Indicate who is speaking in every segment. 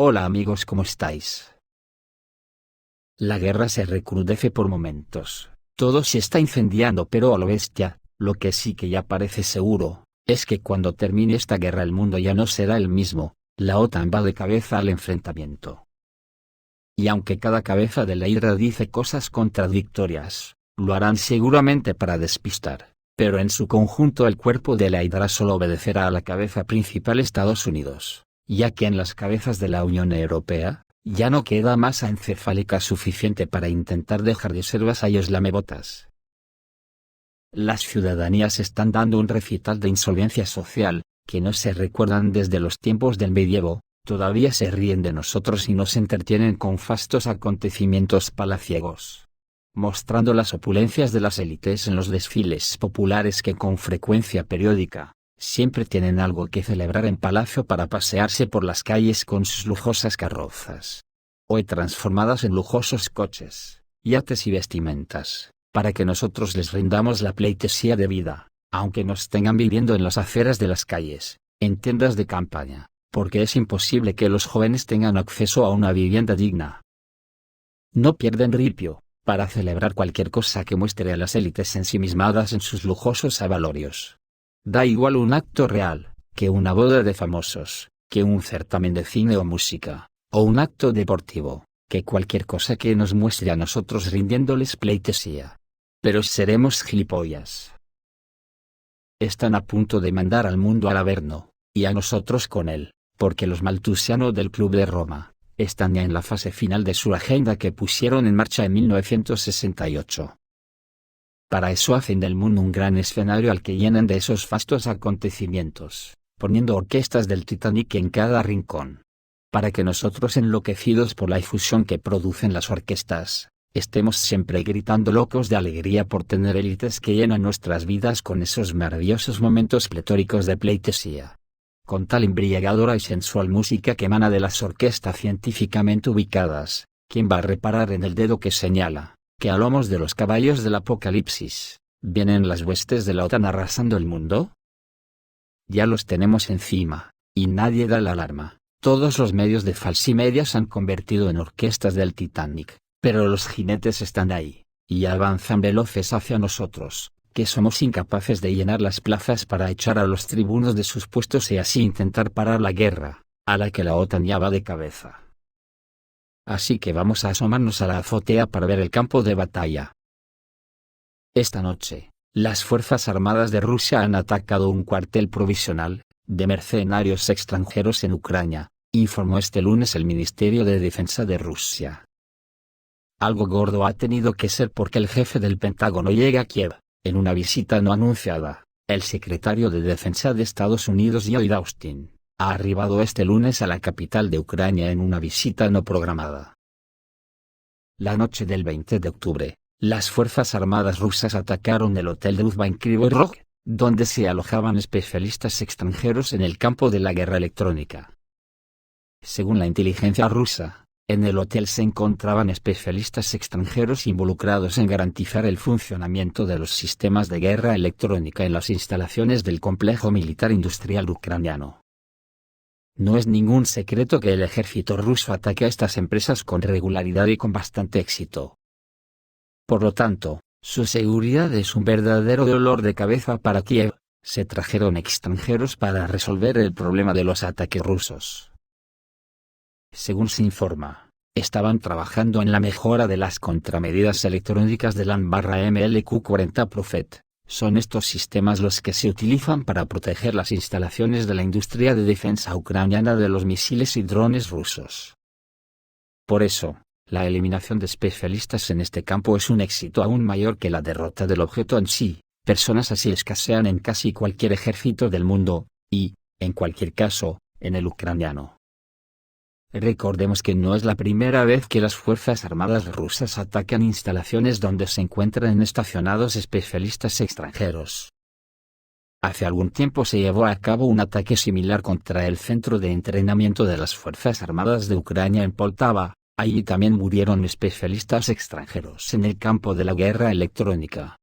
Speaker 1: Hola amigos, ¿cómo estáis? La guerra se recrudece por momentos, todo se está incendiando pero a lo bestia. Lo que sí que ya parece seguro, es que cuando termine esta guerra el mundo ya no será el mismo. La OTAN va de cabeza al enfrentamiento. Y aunque cada cabeza de la hidra dice cosas contradictorias, lo harán seguramente para despistar, pero en su conjunto el cuerpo de la hidra solo obedecerá a la cabeza principal Estados Unidos, ya que en las cabezas de la Unión Europea, ya no queda masa encefálica suficiente para intentar dejar de ser vasallos lamebotas. Las ciudadanías están dando un recital de insolvencia social, que no se recuerdan desde los tiempos del medievo. Todavía se ríen de nosotros y nos entretienen con fastos acontecimientos palaciegos, mostrando las opulencias de las élites en los desfiles populares que con frecuencia periódica, siempre tienen algo que celebrar en palacio para pasearse por las calles con sus lujosas carrozas, hoy transformadas en lujosos coches, yates y vestimentas, para que nosotros les rindamos la pleitesía debida, aunque nos tengan viviendo en las aceras de las calles, en tiendas de campaña, porque es imposible que los jóvenes tengan acceso a una vivienda digna. No pierden ripio, para celebrar cualquier cosa que muestre a las élites ensimismadas en sus lujosos avalorios. Da igual un acto real, que una boda de famosos, que un certamen de cine o música, o un acto deportivo, que cualquier cosa que nos muestre a nosotros rindiéndoles pleitesía. Pero seremos gilipollas. Están a punto de mandar al mundo al Averno, y a nosotros con él, porque los maltusianos del Club de Roma, están ya en la fase final de su agenda que pusieron en marcha en 1968. Para eso hacen del mundo un gran escenario al que llenan de esos fastos acontecimientos, poniendo orquestas del Titanic en cada rincón. Para que nosotros, enloquecidos por la efusión que producen las orquestas, estemos siempre gritando locos de alegría por tener élites que llenan nuestras vidas con esos maravillosos momentos pletóricos de pleitesía. Con tal embriagadora y sensual música que emana de las orquestas científicamente ubicadas, ¿quién va a reparar en el dedo que señala, que a lomos de los caballos del Apocalipsis, vienen las huestes de la OTAN arrasando el mundo? Ya los tenemos encima, y nadie da la alarma. Todos los medios de falsimedia se han convertido en orquestas del Titanic, pero los jinetes están ahí, y avanzan veloces hacia nosotros, que somos incapaces de llenar las plazas para echar a los tribunos de sus puestos y así intentar parar la guerra, a la que la OTAN ya va de cabeza. Así que vamos a asomarnos a la azotea para ver el campo de batalla. Esta noche, las Fuerzas Armadas de Rusia han atacado un cuartel provisional, de mercenarios extranjeros en Ucrania, informó este lunes el Ministerio de Defensa de Rusia. Algo gordo ha tenido que ser porque el jefe del Pentágono llega a Kiev. En una visita no anunciada, el secretario de Defensa de Estados Unidos Lloyd Austin, ha arribado este lunes a la capital de Ucrania en una visita no programada. La noche del 20 de octubre, las Fuerzas Armadas rusas atacaron el hotel de Uzba en Kryvyi Rog, donde se alojaban especialistas extranjeros en el campo de la guerra electrónica. Según la inteligencia rusa, en el hotel se encontraban especialistas extranjeros involucrados en garantizar el funcionamiento de los sistemas de guerra electrónica en las instalaciones del complejo militar industrial ucraniano. No es ningún secreto que el ejército ruso ataque a estas empresas con regularidad y con bastante éxito. Por lo tanto, su seguridad es un verdadero dolor de cabeza para Kiev. Se trajeron extranjeros para resolver el problema de los ataques rusos. Según se informa, estaban trabajando en la mejora de las contramedidas electrónicas del AN/MLQ-40 Prophet. Son estos sistemas los que se utilizan para proteger las instalaciones de la industria de defensa ucraniana de los misiles y drones rusos. Por eso, la eliminación de especialistas en este campo es un éxito aún mayor que la derrota del objeto en sí. Personas así escasean en casi cualquier ejército del mundo, y, en cualquier caso, en el ucraniano. Recordemos que no es la primera vez que las Fuerzas Armadas rusas atacan instalaciones donde se encuentran estacionados especialistas extranjeros. Hace algún tiempo se llevó a cabo un ataque similar contra el centro de entrenamiento de las Fuerzas Armadas de Ucrania en Poltava. Allí también murieron especialistas extranjeros en el campo de la guerra electrónica.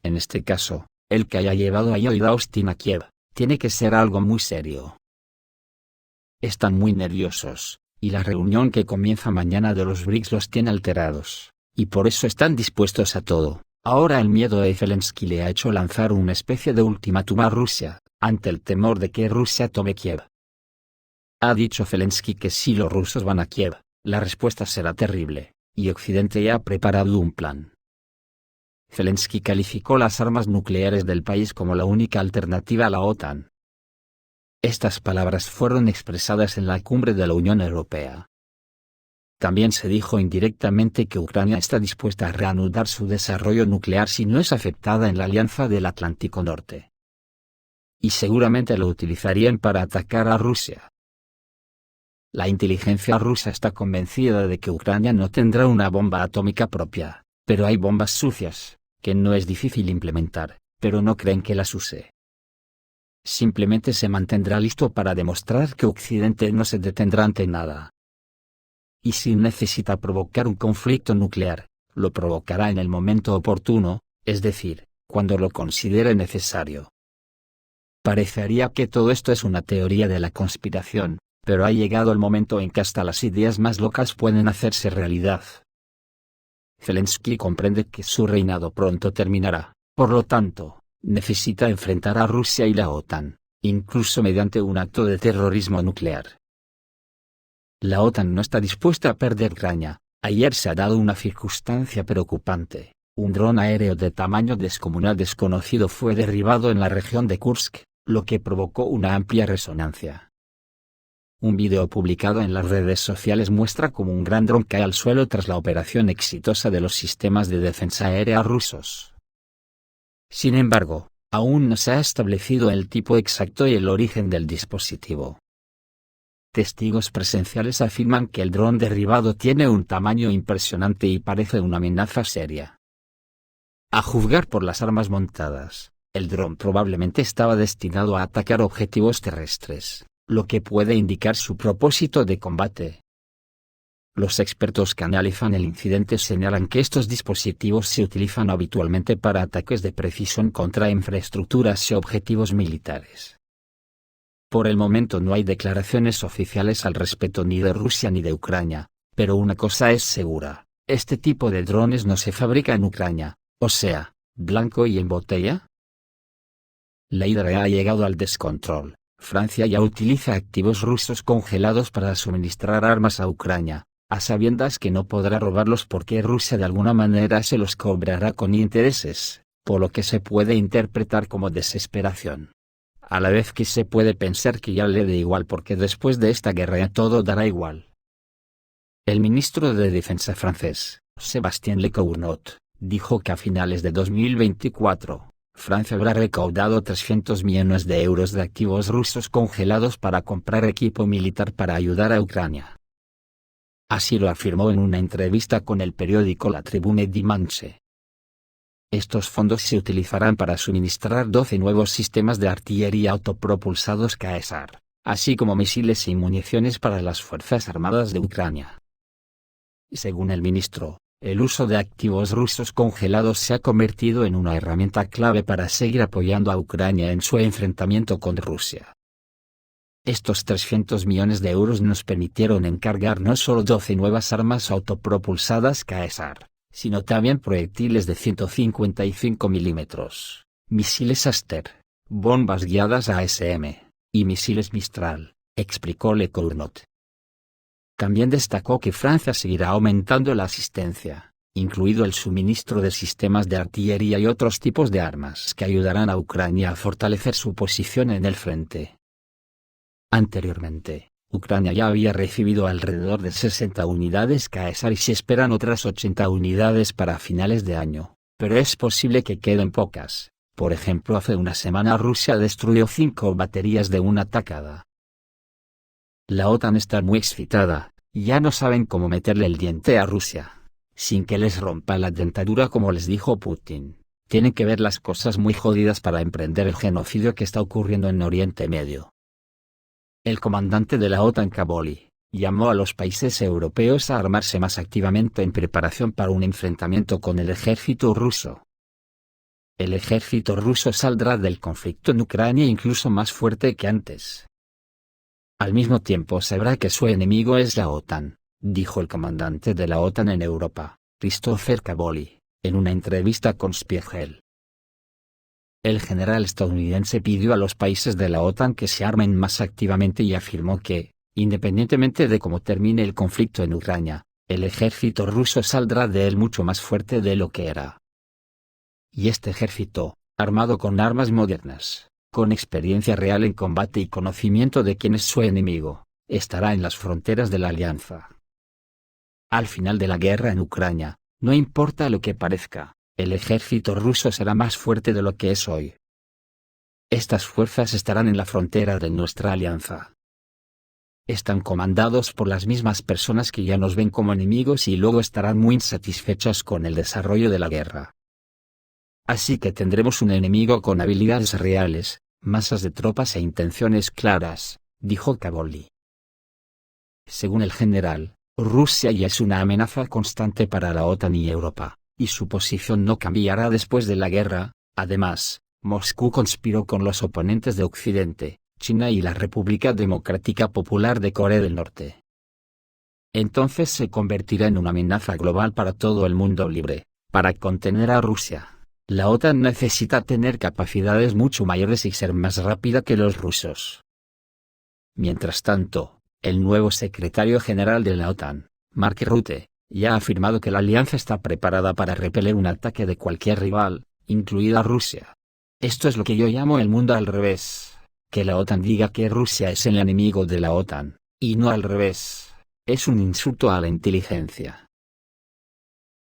Speaker 1: En este caso, el que haya llevado a Lloyd Austin a Kiev, tiene que ser algo muy serio. están muy nerviosos, y la reunión que comienza mañana de los BRICS los tiene alterados, y por eso están dispuestos a todo. Ahora el miedo de Zelensky le ha hecho lanzar una especie de ultimátum a Rusia, ante el temor de que Rusia tome Kiev. Ha dicho Zelensky que si los rusos van a Kiev, la respuesta será terrible, y Occidente ya ha preparado un plan. Zelensky calificó las armas nucleares del país como la única alternativa a la OTAN. Estas palabras fueron expresadas en la cumbre de la Unión Europea. También se dijo indirectamente que Ucrania está dispuesta a reanudar su desarrollo nuclear si no es aceptada en la Alianza del Atlántico Norte. Y seguramente lo utilizarían para atacar a Rusia. La inteligencia rusa está convencida de que Ucrania no tendrá una bomba atómica propia, pero hay bombas sucias, que no es difícil implementar, pero no creen que las use. Simplemente se mantendrá listo para demostrar que Occidente no se detendrá ante nada. Y si necesita provocar un conflicto nuclear, lo provocará en el momento oportuno, es decir, cuando lo considere necesario. Parecería que todo esto es una teoría de la conspiración, pero ha llegado el momento en que hasta las ideas más locas pueden hacerse realidad. Zelensky comprende que su reinado pronto terminará, por lo tanto, necesita enfrentar a Rusia y la OTAN, incluso mediante un acto de terrorismo nuclear. La OTAN no está dispuesta a perder Ucrania. Ayer se ha dado una circunstancia preocupante. Un dron aéreo de tamaño descomunal desconocido fue derribado en la región de Kursk, lo que provocó una amplia resonancia. Un video publicado en las redes sociales muestra cómo un gran dron cae al suelo tras la operación exitosa de los sistemas de defensa aérea rusos. Sin embargo, aún no se ha establecido el tipo exacto y el origen del dispositivo. Testigos presenciales afirman que el dron derribado tiene un tamaño impresionante y parece una amenaza seria. A juzgar por las armas montadas, el dron probablemente estaba destinado a atacar objetivos terrestres, lo que puede indicar su propósito de combate. Los expertos que analizan el incidente señalan que estos dispositivos se utilizan habitualmente para ataques de precisión contra infraestructuras y objetivos militares. Por el momento no hay declaraciones oficiales al respecto ni de Rusia ni de Ucrania, pero una cosa es segura, este tipo de drones no se fabrica en Ucrania, o sea, blanco y en botella. La idea ha llegado al descontrol. Francia ya utiliza activos rusos congelados para suministrar armas a Ucrania, a sabiendas que no podrá robarlos porque Rusia de alguna manera se los cobrará con intereses, por lo que se puede interpretar como desesperación. A la vez que se puede pensar que ya le da igual porque después de esta guerra ya todo dará igual. El ministro de Defensa francés, Sébastien Lecornu, dijo que a finales de 2024, Francia habrá recaudado 300 millones de euros de activos rusos congelados para comprar equipo militar para ayudar a Ucrania. Así lo afirmó en una entrevista con el periódico La Tribune Dimanche. Estos fondos se utilizarán para suministrar 12 nuevos sistemas de artillería autopropulsados Caesar, así como misiles y municiones para las Fuerzas Armadas de Ucrania. Según el ministro, el uso de activos rusos congelados se ha convertido en una herramienta clave para seguir apoyando a Ucrania en su enfrentamiento con Rusia. Estos 300 millones de euros nos permitieron encargar no solo 12 nuevas armas autopropulsadas Caesar, sino también proyectiles de 155 milímetros, misiles Aster, bombas guiadas ASM, y misiles Mistral, explicó Lecornu. También destacó que Francia seguirá aumentando la asistencia, incluido el suministro de sistemas de artillería y otros tipos de armas que ayudarán a Ucrania a fortalecer su posición en el frente. Anteriormente, Ucrania ya había recibido alrededor de 60 unidades Caesar y se esperan otras 80 unidades para finales de año, pero es posible que queden pocas. Por ejemplo, hace una semana Rusia destruyó 5 baterías de una tacada. La OTAN está muy excitada, ya no saben cómo meterle el diente a Rusia, sin que les rompa la dentadura como les dijo Putin. Tienen que ver las cosas muy jodidas para emprender el genocidio que está ocurriendo en Oriente Medio. El comandante de la OTAN Kaboli llamó a los países europeos a armarse más activamente en preparación para un enfrentamiento con el ejército ruso. El ejército ruso saldrá del conflicto en Ucrania incluso más fuerte que antes. Al mismo tiempo sabrá que su enemigo es la OTAN, dijo el comandante de la OTAN en Europa, Christopher Caboli, en una entrevista con Spiegel. El general estadounidense pidió a los países de la OTAN que se armen más activamente y afirmó que, independientemente de cómo termine el conflicto en Ucrania, el ejército ruso saldrá de él mucho más fuerte de lo que era. Y este ejército, armado con armas modernas, con experiencia real en combate y conocimiento de quién es su enemigo, estará en las fronteras de la alianza. Al final de la guerra en Ucrania, no importa lo que parezca, el ejército ruso será más fuerte de lo que es hoy. Estas fuerzas estarán en la frontera de nuestra alianza. Están comandados por las mismas personas que ya nos ven como enemigos y luego estarán muy insatisfechas con el desarrollo de la guerra. Así que tendremos un enemigo con habilidades reales, masas de tropas e intenciones claras, dijo Caboli. Según el general, Rusia ya es una amenaza constante para la OTAN y Europa, y su posición no cambiará después de la guerra. Además, Moscú conspiró con los oponentes de Occidente, China y la República Democrática Popular de Corea del Norte. Entonces se convertirá en una amenaza global para todo el mundo libre. Para contener a Rusia, la OTAN necesita tener capacidades mucho mayores y ser más rápida que los rusos. Mientras tanto, el nuevo secretario general de la OTAN, Mark Rutte, ya ha afirmado que la alianza está preparada para repeler un ataque de cualquier rival, incluida Rusia. Esto es lo que yo llamo el mundo al revés, que la OTAN diga que Rusia es el enemigo de la OTAN, y no al revés, es un insulto a la inteligencia.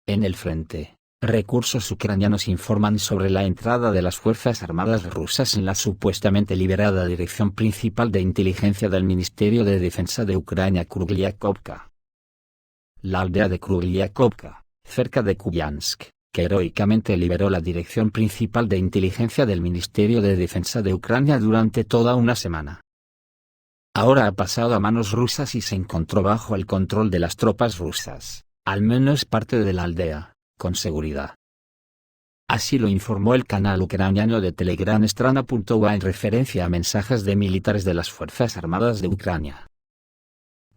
Speaker 1: En el frente, recursos ucranianos informan sobre la entrada de las Fuerzas Armadas rusas en la supuestamente liberada Dirección Principal de Inteligencia del Ministerio de Defensa de Ucrania Kryvyi-Rih. La aldea de Kryvyi-Rih, cerca de Kupiansk, que heroicamente liberó la Dirección Principal de Inteligencia del Ministerio de Defensa de Ucrania durante toda una semana. Ahora ha pasado a manos rusas y se encontró bajo el control de las tropas rusas, al menos parte de la aldea, con seguridad. Así lo informó el canal ucraniano de Telegram Strana.ua en referencia a mensajes de militares de las Fuerzas Armadas de Ucrania.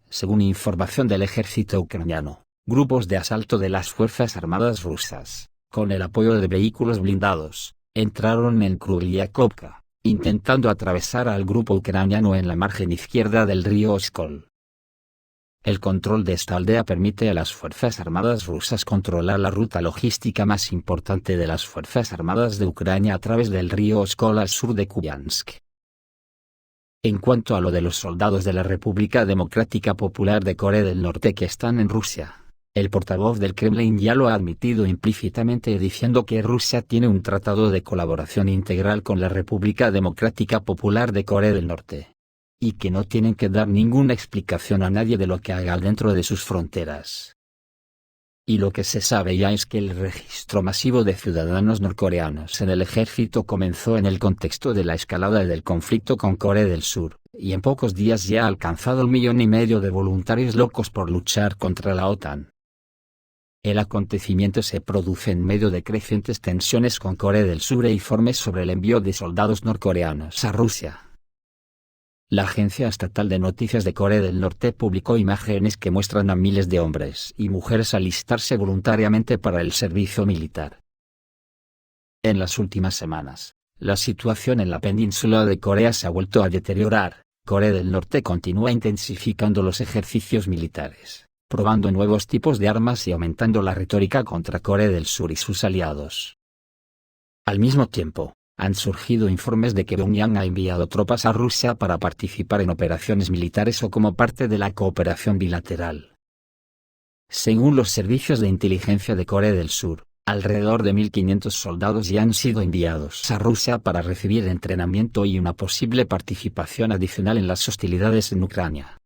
Speaker 1: Según información del ejército ucraniano, grupos de asalto de las Fuerzas Armadas rusas, con el apoyo de vehículos blindados, entraron en Kryvyi-Rih, intentando atravesar al grupo ucraniano en la margen izquierda del río Oskol. El control de esta aldea permite a las Fuerzas Armadas rusas controlar la ruta logística más importante de las Fuerzas Armadas de Ucrania a través del río Oskol al sur de Kupiansk. En cuanto a lo de los soldados de la República Democrática Popular de Corea del Norte que están en Rusia, el portavoz del Kremlin ya lo ha admitido implícitamente diciendo que Rusia tiene un tratado de colaboración integral con la República Democrática Popular de Corea del Norte. Y que no tienen que dar ninguna explicación a nadie de lo que haga dentro de sus fronteras. Y lo que se sabe ya es que el registro masivo de ciudadanos norcoreanos en el ejército comenzó en el contexto de la escalada del conflicto con Corea del Sur, y en pocos días ya ha alcanzado 1,5 millones de voluntarios locos por luchar contra la OTAN. El acontecimiento se produce en medio de crecientes tensiones con Corea del Sur e informes sobre el envío de soldados norcoreanos a Rusia. La Agencia Estatal de Noticias de Corea del Norte publicó imágenes que muestran a miles de hombres y mujeres alistarse voluntariamente para el servicio militar. En las últimas semanas, la situación en la península de Corea se ha vuelto a deteriorar. Corea del Norte continúa intensificando los ejercicios militares, probando nuevos tipos de armas y aumentando la retórica contra Corea del Sur y sus aliados. Al mismo tiempo, han surgido informes de que Pyongyang ha enviado tropas a Rusia para participar en operaciones militares o como parte de la cooperación bilateral. Según los servicios de inteligencia de Corea del Sur, alrededor de 1.500 soldados ya han sido enviados a Rusia para recibir entrenamiento y una posible participación adicional en las hostilidades en Ucrania.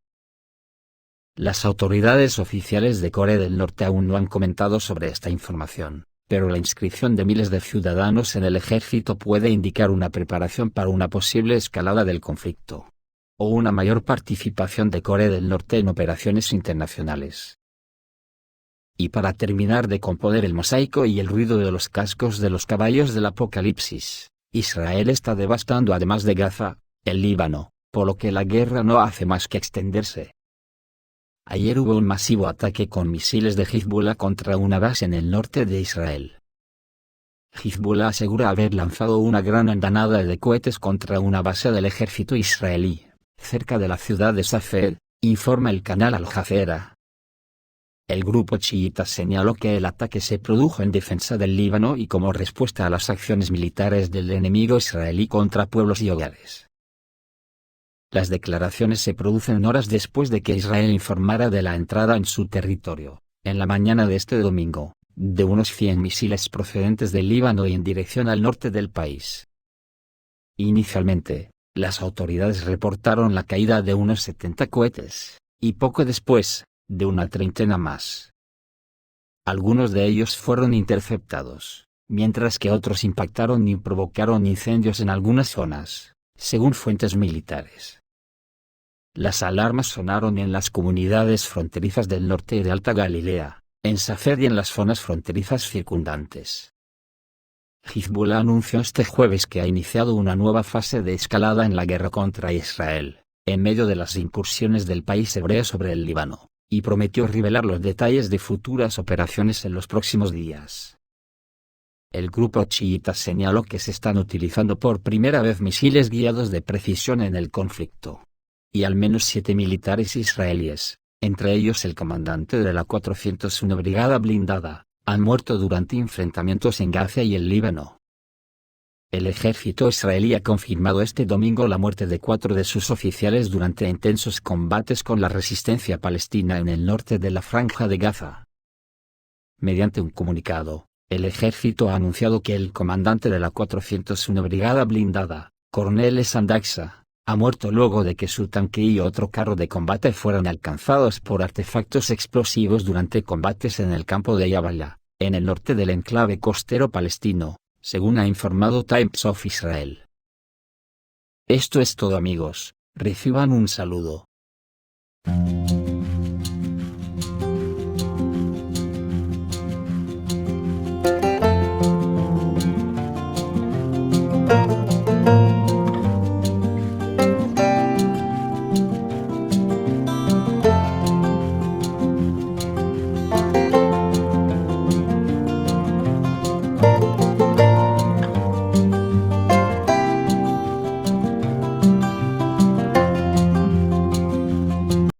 Speaker 1: Las autoridades oficiales de Corea del Norte aún no han comentado sobre esta información, pero la inscripción de miles de ciudadanos en el ejército puede indicar una preparación para una posible escalada del conflicto, o una mayor participación de Corea del Norte en operaciones internacionales. Y para terminar de componer el mosaico y el ruido de los cascos de los caballos del apocalipsis, Israel está devastando además de Gaza, el Líbano, por lo que la guerra no hace más que extenderse. Ayer hubo un masivo ataque con misiles de Hezbollah contra una base en el norte de Israel. Hezbollah asegura haber lanzado una gran andanada de cohetes contra una base del ejército israelí, cerca de la ciudad de Safed, informa el canal Al Jazeera. El grupo chiita señaló que el ataque se produjo en defensa del Líbano y como respuesta a las acciones militares del enemigo israelí contra pueblos y hogares. Las declaraciones se producen horas después de que Israel informara de la entrada en su territorio, en la mañana de este domingo, de unos 100 misiles procedentes del Líbano y en dirección al norte del país. Inicialmente, las autoridades reportaron la caída de unos 70 cohetes, y poco después, de una treintena más. Algunos de ellos fueron interceptados, mientras que otros impactaron y provocaron incendios en algunas zonas, según fuentes militares. Las alarmas sonaron en las comunidades fronterizas del norte y de Alta Galilea, en Safed y en las zonas fronterizas circundantes. Hezbollah anunció este jueves que ha iniciado una nueva fase de escalada en la guerra contra Israel, en medio de las incursiones del país hebreo sobre el Líbano, y prometió revelar los detalles de futuras operaciones en los próximos días. El grupo chiita señaló que se están utilizando por primera vez misiles guiados de precisión en el conflicto. Y al menos 7 militares israelíes, entre ellos el comandante de la 401 Brigada Blindada, han muerto durante enfrentamientos en Gaza y el Líbano. El ejército israelí ha confirmado este domingo la muerte de 4 de sus oficiales durante intensos combates con la resistencia palestina en el norte de la Franja de Gaza. Mediante un comunicado, el ejército ha anunciado que el comandante de la 401 Brigada Blindada, Coronel Sandaksa, ha muerto luego de que su tanque y otro carro de combate fueran alcanzados por artefactos explosivos durante combates en el campo de Yabala, en el norte del enclave costero palestino, según ha informado Times of Israel. Esto es todo amigos, reciban un saludo.